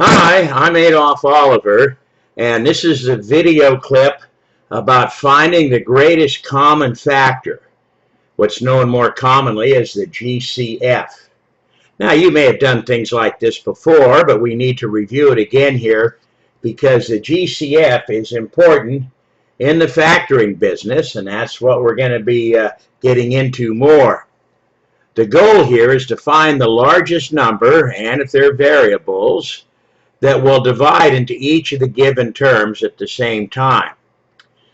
Hi, I'm Adolph Oliver, and this is a video clip about finding the greatest common factor, what's known more commonly as the GCF. Now, you may have done things like this before, but we need to review it again here because the GCF is important in the factoring business, and that's what we're going to be getting into more. The goal here is to find the largest number, and if they're variables, that will divide into each of the given terms at the same time.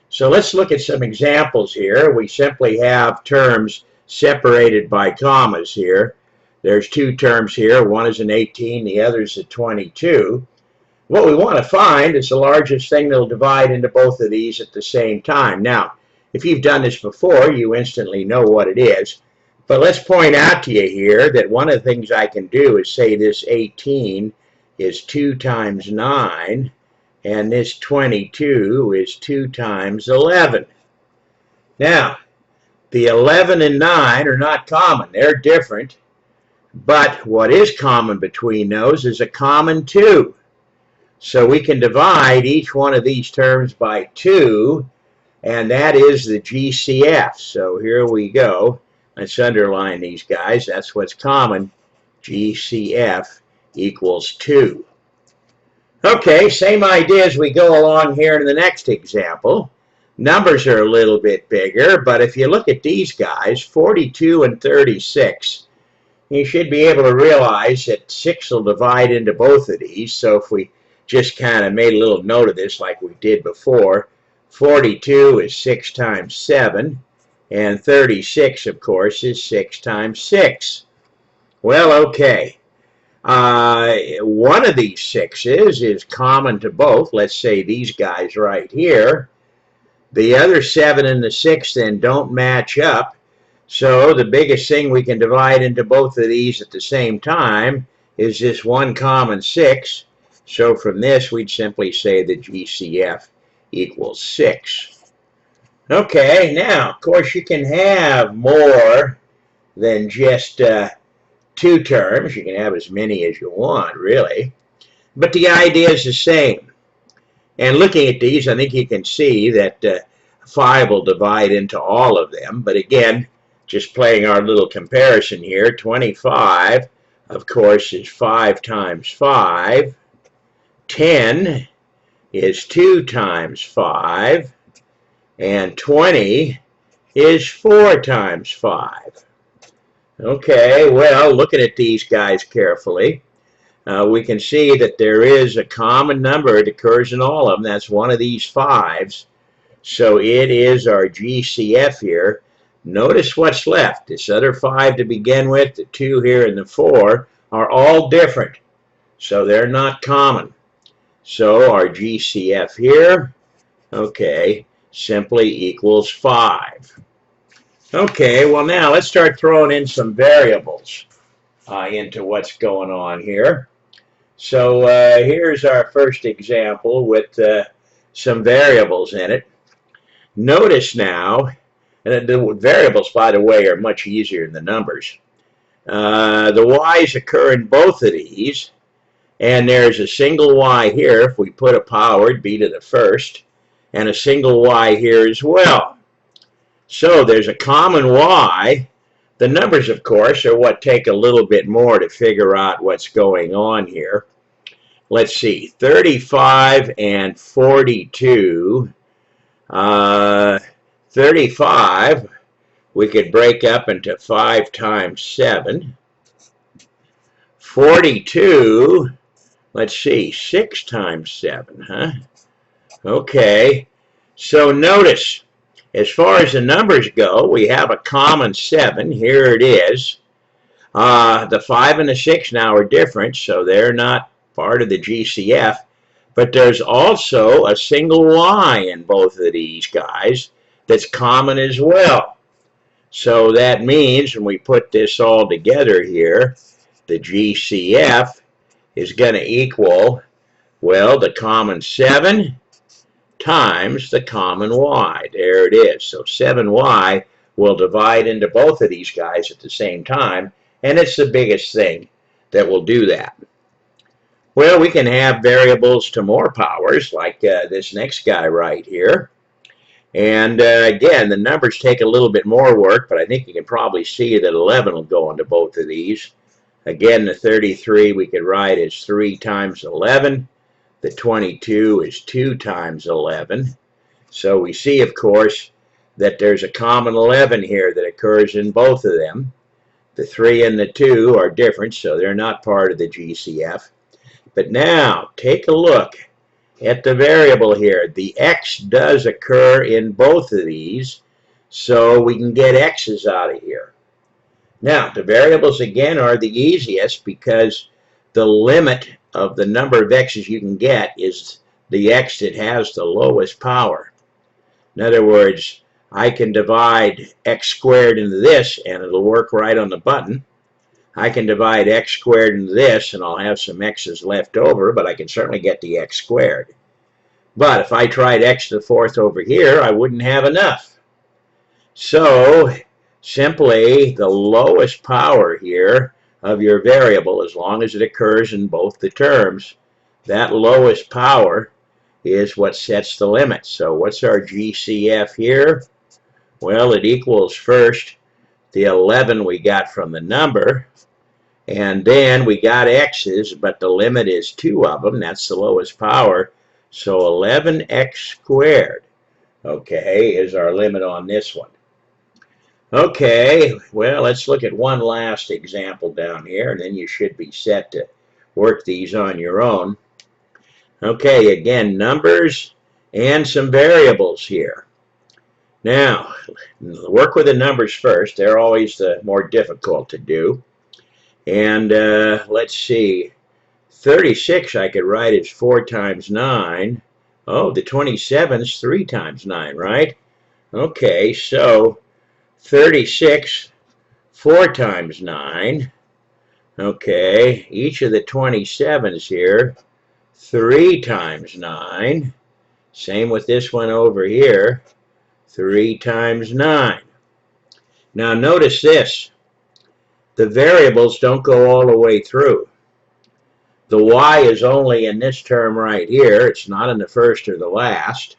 So let's look at some examples here. We simply have terms separated by commas here. There's two terms here. One is an 18, the other is a 22. What we want to find is the largest thing that will divide into both of these at the same time. Now, if you've done this before, you instantly know what it is. But let's point out to you here that one of the things I can do is say this 18 is 2 times 9, and this 22 is 2 times 11. Now, the 11 and 9 are not common. They're different. But what is common between those is a common 2. So we can divide each one of these terms by 2, and that is the GCF. So here we go. Let's underline these guys. That's what's common. GCF equals 2. Okay, same idea as we go along here in the next example. Numbers are a little bit bigger, but if you look at these guys, 42 and 36, you should be able to realize that 6 will divide into both of these. So if we just kind of made a little note of this like we did before, 42 is 6 times 7, and 36, of course, is 6 times 6. Well, okay. One of these 6's is common to both. Let's say these guys right here. The other 7 and the 6 then don't match up. So the biggest thing we can divide into both of these at the same time is this one common 6. So from this, we'd simply say the GCF equals 6. Okay, now, of course, you can have more than just 2 terms. You can have as many as you want, really. But the idea is the same. And looking at these, I think you can see that 5 will divide into all of them. But again, just playing our little comparison here, 25, of course, is 5 times 5. 10 is 2 times 5. And 20 is 4 times 5. Okay, well, looking at these guys carefully, we can see that there is a common number that occurs in all of them. That's one of these 5's. So it is our GCF here. Notice what's left. This other 5 to begin with, the 2 here and the 4, are all different. So they're not common. So our GCF here, okay, simply equals 5. Okay, well now let's start throwing in some variables into what's going on here. So here's our first example with some variables in it. Notice now, and the variables, by the way, are much easier than the numbers. The y's occur in both of these, and there's a single y here. If we put a power, it'd be to the first, and a single y here as well. So there's a common y. The numbers, of course, are what take a little bit more to figure out what's going on here. Let's see, 35 and 42. 35, we could break up into 5 times 7. 42, let's see, 6 times 7, huh? Okay, so notice, as far as the numbers go, we have a common 7. Here it is. The 5 and the 6 now are different, so they're not part of the GCF. But there's also a single y in both of these guys that's common as well. So that means when we put this all together here, the GCF is going to equal, well, the common 7 times the common y. There it is. So 7y will divide into both of these guys at the same time, and it's the biggest thing that will do that. Well, we can have variables to more powers, like this next guy right here. And again, the numbers take a little bit more work, but I think you can probably see that 11 will go into both of these. Again, the 33 we could write as 3 times 11. The 22 is 2 times 11. So we see, of course, that there's a common 11 here that occurs in both of them. The 3 and the 2 are different, so they're not part of the GCF. But now, take a look at the variable here. The x does occur in both of these, so we can get x's out of here. Now, the variables again are the easiest because the limit of the number of x's you can get is the x that has the lowest power. In other words, I can divide x squared into this and it'll work right on the button. I can divide x squared into this and I'll have some x's left over, but I can certainly get the x squared. But if I tried x to the fourth over here, I wouldn't have enough. So simply the lowest power here of your variable, as long as it occurs in both the terms, that lowest power is what sets the limit. So what's our GCF here? Well, it equals first the 11 we got from the number, and then we got x's, but the limit is 2 of them. That's the lowest power. So 11x squared, okay, is our limit on this one. Okay, well, let's look at one last example down here, and then you should be set to work these on your own. Okay, again, numbers and some variables here. Now, work with the numbers first. They're always the more difficult to do. And let's see, 36 I could write as 4 times 9. Oh, the 27 is 3 times 9, right? Okay, so 36, 4 times 9. Okay, each of the 27s here, 3 times 9. Same with this one over here, 3 times 9. Now notice this. The variables don't go all the way through. The y is only in this term right here. It's not in the first or the last.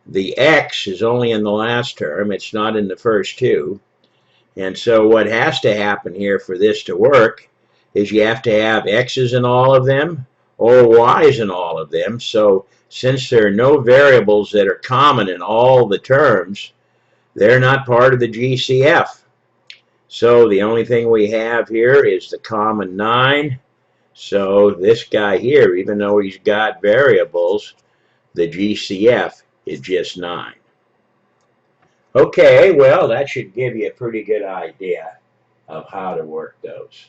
The x is only in the last term. It's not in the first two. And so what has to happen here for this to work is you have to have x's in all of them or y's in all of them. So since there are no variables that are common in all the terms, they're not part of the GCF. So the only thing we have here is the common 9. So this guy here, even though he's got variables, the GCF is just 9. Okay, well, that should give you a pretty good idea of how to work those.